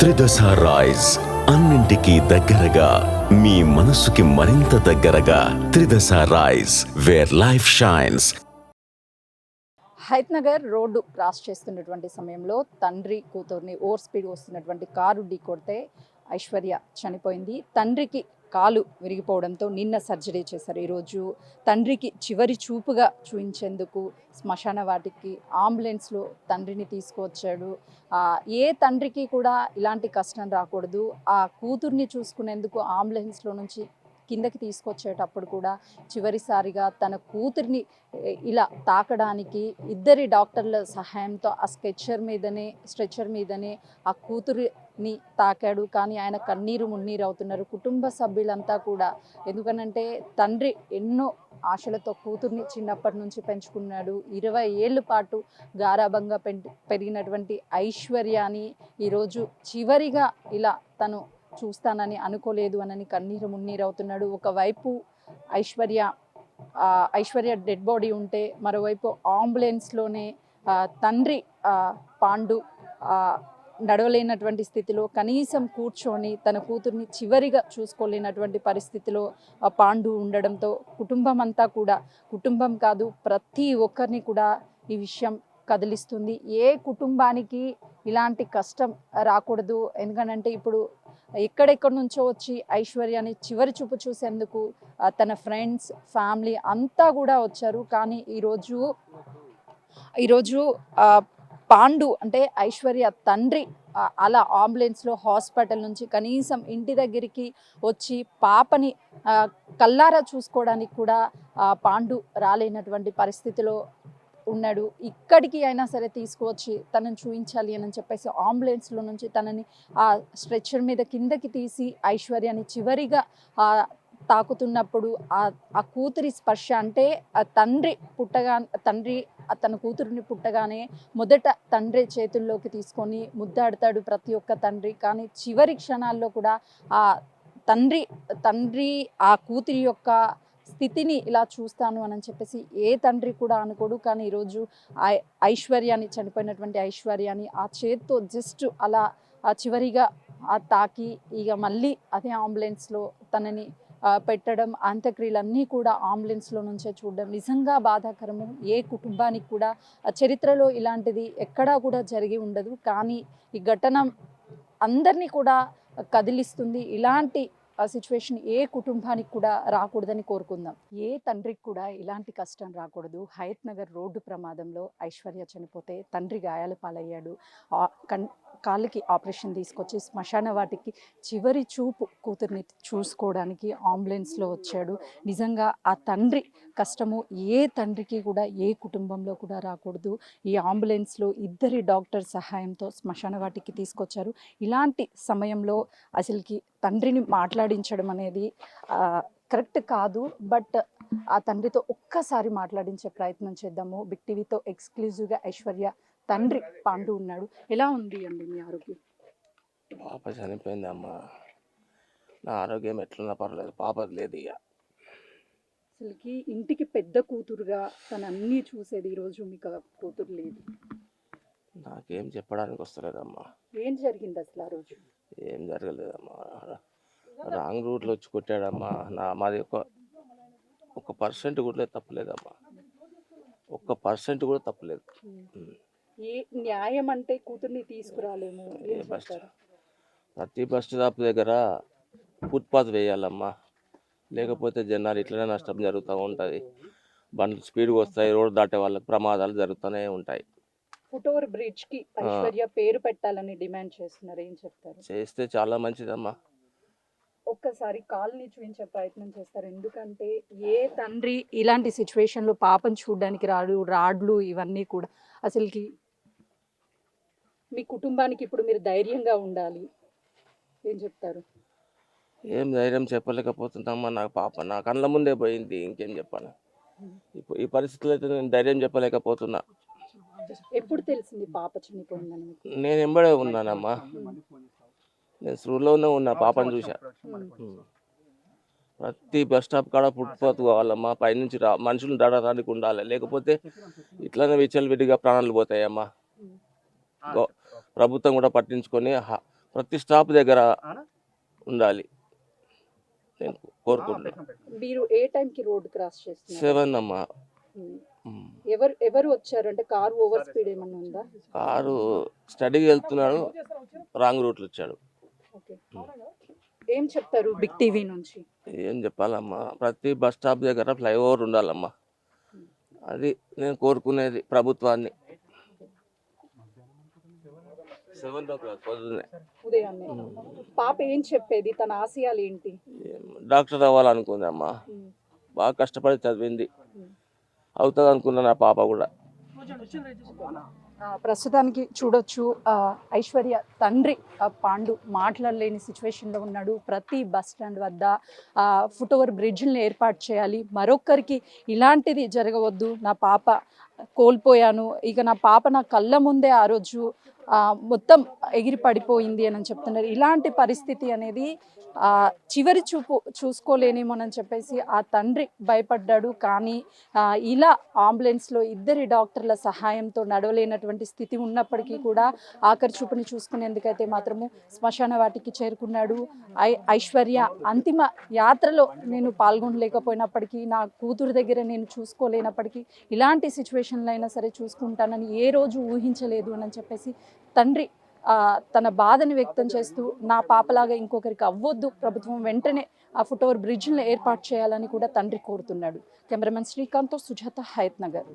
త్రిదశ rice అన్నింటికీ దగ్గరగా మీ మనసుకి మరింత దగ్గరగా Tridasha rice where life shines. Hayath Nagar road cross చేస్తున్నటువంటి సమయంలో తండ్రి కూతుర్ని ఓవర్ స్పీడ్ వస్తున్నటువంటి కారు ఢీకొడితే ఐశ్వర్య చనిపోయింది. తండ్రికి కాలు విరిగిపోవడంతో నిన్న సర్జరీ చేశారు. ఈరోజు తండ్రికి చివరి చూపుగా చూయించేందుకు శ్మశాన వాటికి అంబులెన్స్లో తండ్రిని తీసుకువచ్చాడు. ఏ తండ్రికి కూడా ఇలాంటి కష్టం రాకూడదు. ఆ కూతుర్ని చూసుకునేందుకు అంబులెన్స్లో నుంచి కిందకి తీసుకొచ్చేటప్పుడు కూడా చివరిసారిగా తన కూతుర్ని ఇలా తాకడానికి ఇద్దరి డాక్టర్ల సహాయంతో ఆ స్ట్రెచ్చర్ మీదనే ఆ కూతురిని తాకాడు. కానీ ఆయన కన్నీరు మున్నీరు అవుతున్నారు కుటుంబ సభ్యులంతా కూడా. ఎందుకనంటే తండ్రి ఎన్నో ఆశలతో కూతుర్ని చిన్నప్పటి నుంచి పెంచుకున్నాడు. 20 ఏళ్ళ పాటు గారాబంగా పెరిగినటువంటి ఐశ్వర్యాని ఈరోజు చివరిగా ఇలా తను చూస్తానని అనుకోలేదు అని కన్నీరు మున్నీరు అవుతున్నాడు. ఒకవైపు ఐశ్వర్య డెడ్ బాడీ ఉంటే మరోవైపు అంబులెన్స్లోనే తండ్రి పాండు నడవలేనటువంటి స్థితిలో కనీసం కూర్చొని తన కూతుర్ని చివరిగా చూసుకోలేనటువంటి పరిస్థితిలో పాండు ఉండడంతో కుటుంబం కాదు ప్రతి ఒక్కరిని కూడా ఈ విషయం కదిలిస్తుంది. ఏ కుటుంబానికి ఇలాంటి కష్టం రాకూడదు. ఎందుకంటే ఇప్పుడు ఎక్కడెక్కడి నుంచో వచ్చి ఐశ్వర్యాన్ని చివరి చూపు చూసేందుకు తన ఫ్రెండ్స్ ఫ్యామిలీ అంతా కూడా వచ్చారు. కానీ ఈరోజు పాండు అంటే ఐశ్వర్య తండ్రి అలా అంబులెన్స్లో హాస్పిటల్ నుంచి కనీసం ఇంటి దగ్గరికి వచ్చి పాపని కల్లారా చూసుకోవడానికి కూడా పాండు రాలేనటువంటి పరిస్థితిలో ఉన్నాడు. ఇక్కడికి అయినా సరే తీసుకువచ్చి తనని చూపించాలి అని చెప్పేసి అంబులెన్స్లో నుంచి తనని ఆ స్ట్రెచ్చర్ మీద కిందకి తీసి ఐశ్వర్యాన్ని చివరిగా తాకుతున్నప్పుడు ఆ కూతురి స్పర్శ అంటే తండ్రి తన కూతురిని పుట్టగానే మొదట తండ్రి చేతుల్లోకి తీసుకొని ముద్దాడతాడు ప్రతి ఒక్క తండ్రి. కానీ చివరి క్షణాల్లో కూడా ఆ తండ్రి ఆ కూతురి యొక్క స్థితిని ఇలా చూస్తాను అని చెప్పేసి ఏ తండ్రి కూడా అనుకోడు. కానీ ఈరోజు చనిపోయినటువంటి ఐశ్వర్యాన్ని ఆ చేత్తో జస్ట్ అలా చివరిగా తాకి ఇక మళ్ళీ అదే అంబులెన్స్లో తనని పెట్టడం, అంత్యక్రియలన్నీ కూడా అంబులెన్స్లో నుంచే చూడడం నిజంగా బాధాకరము. ఏ కుటుంబానికి కూడా చరిత్రలో ఇలాంటిది ఎక్కడా కూడా జరిగి ఉండదు. కానీ ఈ ఘటన అందరినీ కూడా కదిలిస్తుంది. ఇలాంటి సిచ్యువేషన్ ఏ కుటుంబానికి కూడా రాకూడదని కోరుకుందాం. ఏ తండ్రికి కూడా ఇలాంటి కష్టం రాకూడదు. హయత్ నగర్ రోడ్డు ప్రమాదంలో ఐశ్వర్య చనిపోతే తండ్రి గాయాల పాలయ్యాడు. కాళ్ళకి ఆపరేషన్ తీసుకొచ్చి శ్మశాన వాటికి చివరి చూపు కూతుర్ని చూసుకోవడానికి అంబులెన్స్లో వచ్చాడు. నిజంగా ఆ తండ్రి కష్టము ఏ తండ్రికి కూడా ఏ కుటుంబంలో కూడా రాకూడదు. ఈ అంబులెన్స్లో ఇద్దరి డాక్టర్ సహాయంతో శ్మశాన వాటికి తీసుకొచ్చారు. ఇలాంటి సమయంలో అసలుకి తండ్రిని మాట్లాడించడం అనేది కరెక్ట్ కాదు. బట్ ఆ తండ్రితో ఒక్కసారి మాట్లాడించే ప్రయత్నం చేద్దాము. బిగ్ టీవీతో ఎక్స్క్లూజివ్గా ఐశ్వర్య తండ్రి పాండు ఉన్నాడు. ఎలా ఉంది అండి మీ ఆరోగ్యం? పాప చనిపోయింది అమ్మ. నా ఆరోగ్యం ఎట్లున్నా పర్లేదు, పాప లేదు. ఇక అసలుకి ఇంటికి పెద్ద కూతురుగా తను అన్నీ చూసేది. ఈరోజు మీకు కూతురు లేదు. నాకేం చెప్పడానికి వస్తలేదమ్మా. ఏం జరిగింది అసలు ఆ రోజు? ఏం జరగలేదమ్మా. రాంగ్ రూట్లో వచ్చి కొట్టాడమ్మా. మాది ఒక % కూడా తప్పలేదమ్మా. 1% కూడా తప్పలేదు. ఏ న్యాయం అంటే కూతుర్ని తీసుకురాలేము. ప్రతి బస్ స్టాప్ దగ్గర ఫుట్పాత్ వేయాలమ్మా. లేకపోతే జనాలు ఇట్లనే నష్టం జరుగుతూ ఉంటుంది. బండ్లు స్పీడ్గా వస్తాయి, రోడ్డు దాటే వాళ్ళకి ప్రమాదాలు జరుగుతూనే ఉంటాయి. ఫుట్ ఓవర్ బ్రిడ్జ్ కి ఐశ్వర్య పేరు పెట్టాలని డిమాండ్ చేస్తున్నారు. ఏం చెప్తారు? చేస్తే చాలా మంచిదమ్మా. ఒక్కసారి కాల్ని చూపించే ప్రయత్నం చేస్తారు. ఎందుకంటే ఏ తండ్రి ఇలాంటి సిచ్యువేషన్లో పాపను చూడడానికి రాడ్లు ఇవన్నీ కూడా అసలుకి మీ కుటుంబానికి ఇప్పుడు మీరు ధైర్యంగా ఉండాలి. ఏం చెప్తారు? ఏం ధైర్యం చెప్పలేకపోతున్నామ్మా. నాకు పాప నా కళ్ళ ముందే పోయింది. ఇంకేం చెప్పాను? ఈ పరిస్థితుల్లో అయితే నేను ధైర్యం చెప్పలేకపోతున్నా. ఎప్పుడు తెలిసింది పాప చనిపోయిందని? నేను ఎంబడే ఉన్నానమ్మా. నేను స్కూల్లోనే ఉన్నా, పాపను చూసా. ప్రతి బస్ స్టాప్ కాడ ఫుట్పాత్ కావాలమ్మా. పైనుంచి మనుషులు దాడటానికి ఉండాలి. లేకపోతే ఇట్లనే విచ్చలవిడిగా ప్రాణాలు పోతాయమ్మా. ప్రభుత్వం కూడా పట్టించుకొని ప్రతి స్టాప్ దగ్గర ఉండాలి నేను కోరుకుంటున్నాను. మీరు ఏ టైంకి రోడ్ క్రాస్ చేస్తున్నారు? 7 అమ్మా. ఎవరు వచ్చారు అంటే కారు ఓవర్ స్పీడ్ ఏమన్నా ఉందా? కారు స్టడీకి వెళ్తున్నాడు, రాంగ్ రూట్లో వచ్చాడు. ఓకే. ఏం చెప్తారు బిగ్ టీవీ నుంచి? ఏం చెప్పాలమ్మా, ప్రతి బస్ స్టాప్ దగ్గర ఫ్లైఓవర్ ఉండాలమ్మా. అది నేను కోరుకునేది ప్రభుత్వాన్ని. 7 o'clock పొద్దున్నే. ఉదయాన్నే. పాప ఏం చెప్పేది? తన ఆశయాలు ఏంటి? డాక్టర్ అవ్వాలనుకుంది అమ్మా. బాగా కష్టపడి చదివింది, అవుతుంది అనుకున్నా నా పాప కూడా. ప్రస్తుతానికి చూడొచ్చు ఐశ్వర్య తండ్రి పాండు మాట్లాడలేని సిచ్యువేషన్లో ఉన్నాడు. ప్రతి బస్ స్టాండ్ వద్ద ఫుట్ ఓవర్ బ్రిడ్జ్ని ఏర్పాటు చేయాలి, మరొక్కరికి ఇలాంటిది జరగవద్దు, నా పాప కోల్పోయాను, ఇక నా పాప నా కళ్ళ ముందే ఆ రోజు మొత్తం ఎగిరి పడిపోయింది అని చెప్తున్నారు. ఇలాంటి పరిస్థితి అనేది చివరి చూపు చూసుకోలేనేమోనని చెప్పేసి ఆ తండ్రి భయపడ్డాడు. కానీ ఇలా అంబులెన్స్లో 2 డాక్టర్ల సహాయంతో నడవలేనటువంటి స్థితి ఉన్నప్పటికీ కూడా ఆఖరి చూపుని చూసుకునేందుకైతే మాత్రము శ్మశాన వాటికి చేరుకున్నాడు. ఐశ్వర్య అంతిమ యాత్రలో నేను పాల్గొనలేకపోయినప్పటికీ, నా కూతురు దగ్గర నేను చూసుకోలేనప్పటికీ, ఇలాంటి సిచ్యువేషన్లో అయినా సరే చూసుకుంటానని ఏ రోజు ఊహించలేదు అని చెప్పేసి తండ్రి తన బాధని వ్యక్తం చేస్తూ, నా పాపలాగా ఇంకొకరికి అవ్వొద్దు, ప్రభుత్వం వెంటనే ఆ ఫుట్ ఓవర్ బ్రిడ్జ్ని ఏర్పాటు చేయాలని కూడా తండ్రి కోరుతున్నాడు. కెమెరామెన్ శ్రీకాంత్తో సుజాత, హయత్ నగర్.